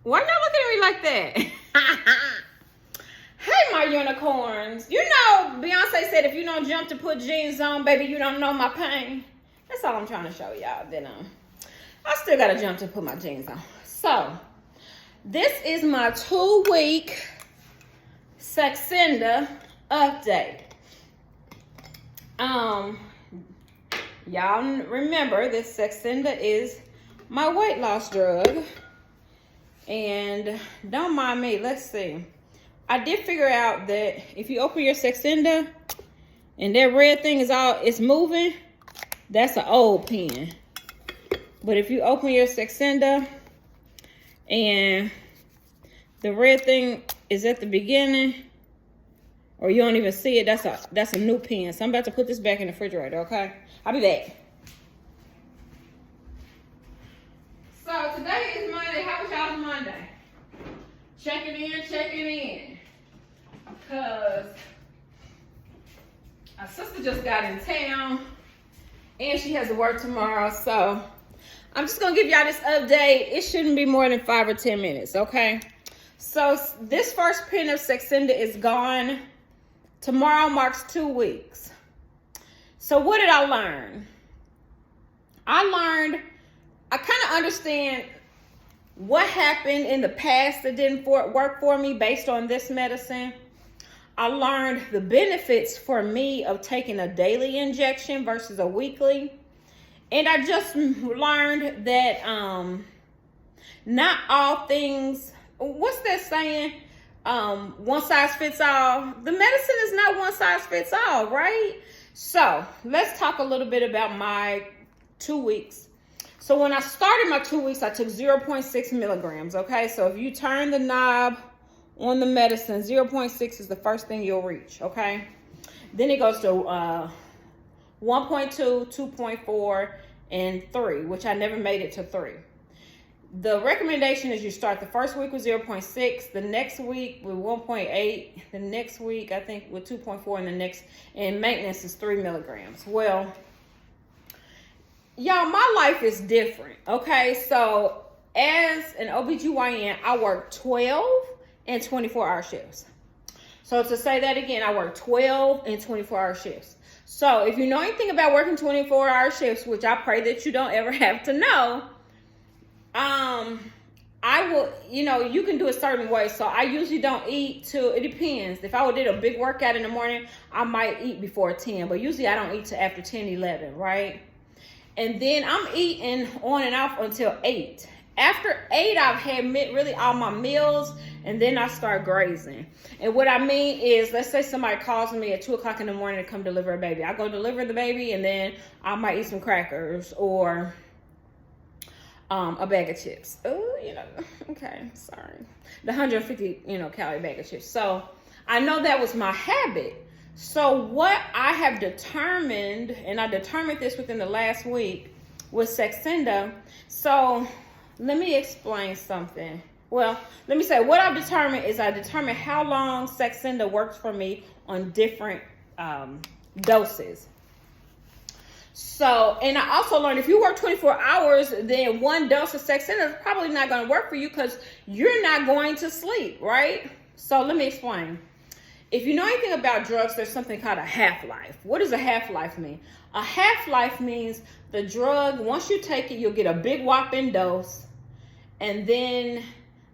Why y'all looking at me like that? Hey, my unicorns. You know, Beyonce said if you don't jump to put jeans on, baby, you don't know my pain. That's all I'm trying to show y'all. Then I still got to jump to put my jeans on. So, this is my 2-week Saxenda update. Y'all remember this Saxenda is my weight loss drug. And don't mind me, let's see. I did figure out that if you open your Saxenda and that red thing it's moving, that's an old pen. But if you open your Saxenda and the red thing is at the beginning, or you don't even see it, that's a new pen. So I'm about to put this back in the refrigerator, okay? I'll be back. So today is Monday. How was y'all's Monday? Checking in. Because our sister just got in town and she has to work tomorrow. So I'm just going to give y'all this update. It shouldn't be more than 5 or 10 minutes, okay? So this first pen of Saxenda is gone. Tomorrow marks 2 weeks. So what did I learn? I kind of understand what happened in the past that didn't work for me based on this medicine. I learned the benefits for me of taking a daily injection versus a weekly. And I just learned that not all things, what's that saying? One size fits all. The medicine is not one size fits all, right? So let's talk a little bit about my 2 weeks. So when I started my 2 weeks, I took 0.6 milligrams, okay? So if you turn the knob on the medicine, 0.6 is the first thing you'll reach, okay? Then it goes to 1.2, 2.4, and 3, which I never made it to 3. The recommendation is you start the first week with 0.6, the next week with 1.8, the next week, I think, with 2.4, and maintenance is 3 milligrams. Well, y'all, my life is different, okay? So as an OBGYN, I work 12 and 24-hour shifts. So to say that again, I work 12 and 24-hour shifts. So if you know anything about working 24-hour shifts, which I pray that you don't ever have to know, I will, you can do a certain way. So I usually don't eat till, it depends. If I did a big workout in the morning, I might eat before 10, but usually I don't eat till after 10, 11, right? And then I'm eating on and off until 8. After 8, I've had really all my meals, and then I start grazing. And what I mean is, let's say somebody calls me at 2 o'clock in the morning to come deliver a baby. I go deliver the baby, and then I might eat some crackers or a bag of chips. Oh, okay, sorry. The 150, calorie bag of chips. So I know that was my habit. So what I have determined, and I determined this within the last week with Saxenda. So let me explain something. Well, let me say what I've determined is I determined how long Saxenda works for me on different doses. So, and I also learned if you work 24 hours, then one dose of Saxenda is probably not going to work for you because you're not going to sleep, right? So let me explain. If you know anything about drugs, there's something called a half-life. What does a half-life mean? A half-life means the drug, once you take it, you'll get a big whopping dose, and then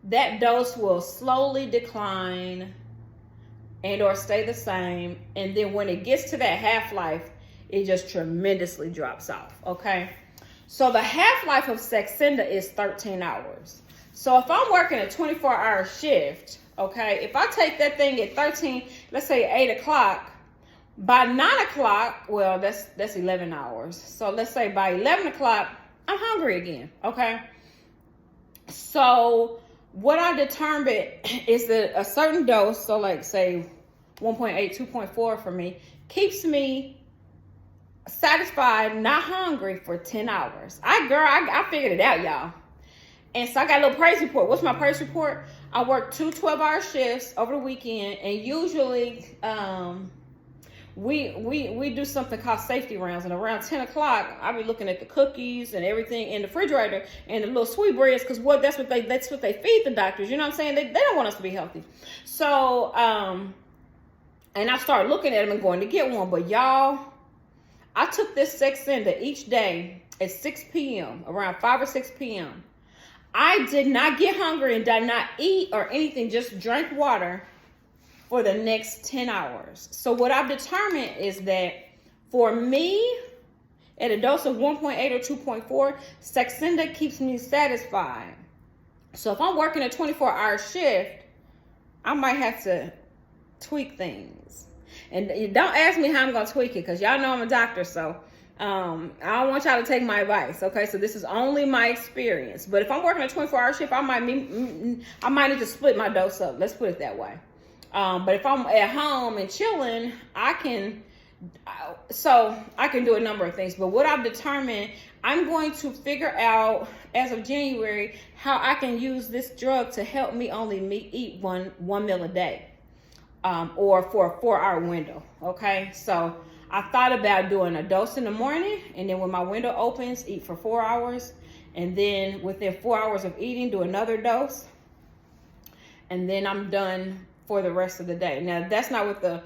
that dose will slowly decline and or stay the same. And then when it gets to that half-life, it just tremendously drops off, okay? So the half-life of Saxenda is 13 hours. So if I'm working a 24-hour shift, okay, if I take that thing at 13, let's say 8 o'clock, by 9 o'clock, well, that's 11 hours. So let's say by 11 o'clock, I'm hungry again, okay? So what I determined is that a certain dose, so like say 1.8, 2.4 for me, keeps me satisfied, not hungry for 10 hours. I figured it out, y'all. And so I got a little praise report. What's my praise report? I work 2 12-hour shifts over the weekend, and usually we do something called safety rounds, and around 10 o'clock, I'll be looking at the cookies and everything in the refrigerator and the little sweetbreads, because that's what they feed the doctors. You know what I'm saying? They don't want us to be healthy. So and I started looking at them and going to get one, but y'all, I took this Saxenda each day at 6 p.m., around 5 or 6 p.m. I did not get hungry and did not eat or anything, just drank water for the next 10 hours. So what I've determined is that for me, at a dose of 1.8 or 2.4, Saxenda keeps me satisfied. So if I'm working a 24-hour shift, I might have to tweak things. And don't ask me how I'm going to tweak it, because y'all know I'm a doctor, so I don't want y'all to take my advice, okay? So this is only my experience. But if I'm working a 24-hour shift, I might need to split my dose up. Let's put it that way. But if I'm at home and chilling, I can do a number of things. But what I've determined, I'm going to figure out as of January how I can use this drug to help me only eat one meal a day, or for a 4-hour window. Okay, so I thought about doing a dose in the morning, and then when my window opens, eat for 4 hours, and then within 4 hours of eating, do another dose, and then I'm done for the rest of the day. Now, that's not what the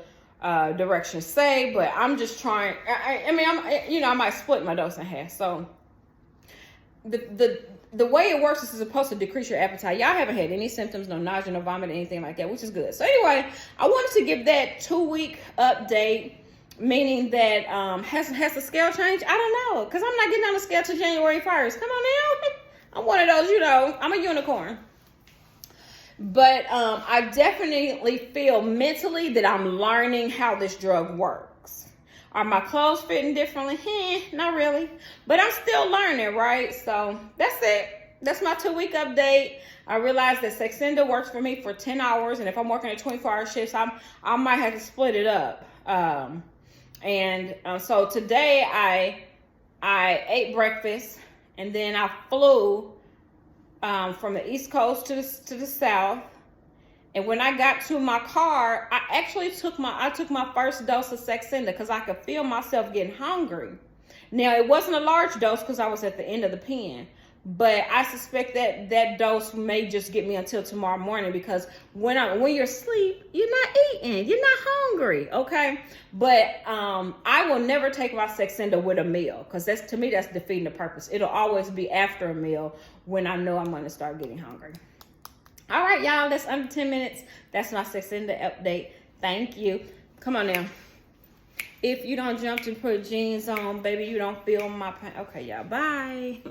directions say, but I'm just trying. I might split my dose in half. So the way it works is it's supposed to decrease your appetite. Y'all haven't had any symptoms, no nausea, no vomit, anything like that, which is good. So anyway, I wanted to give that 2-week update, meaning that has the scale changed? I don't know, because I'm not getting on the scale till January 1st. Come on now. I'm one of those, I'm a unicorn. But I definitely feel mentally that I'm learning how this drug works. Are my clothes fitting differently? Not really. But I'm still learning, right? So that's it. That's my 2-week update. I realized that Saxenda works for me for 10 hours. And if I'm working a 24-hour shift, I might have to split it up. So today I ate breakfast, and then I flew from the East Coast to the South. And when I got to my car, I actually took my first dose of Saxenda because I could feel myself getting hungry. Now, it wasn't a large dose because I was at the end of the pen, but I suspect that dose may just get me until tomorrow morning, because when you're asleep, you're not eating, you're not hungry, okay? But I will never take my Saxenda with a meal, because to me that's defeating the purpose. It'll always be after a meal when I know I'm going to start getting hungry. All right, y'all, that's under 10 minutes. That's my Saxenda update. Thank you. Come on now. If you don't jump and put jeans on, baby, you don't feel my pain. Okay, y'all, bye.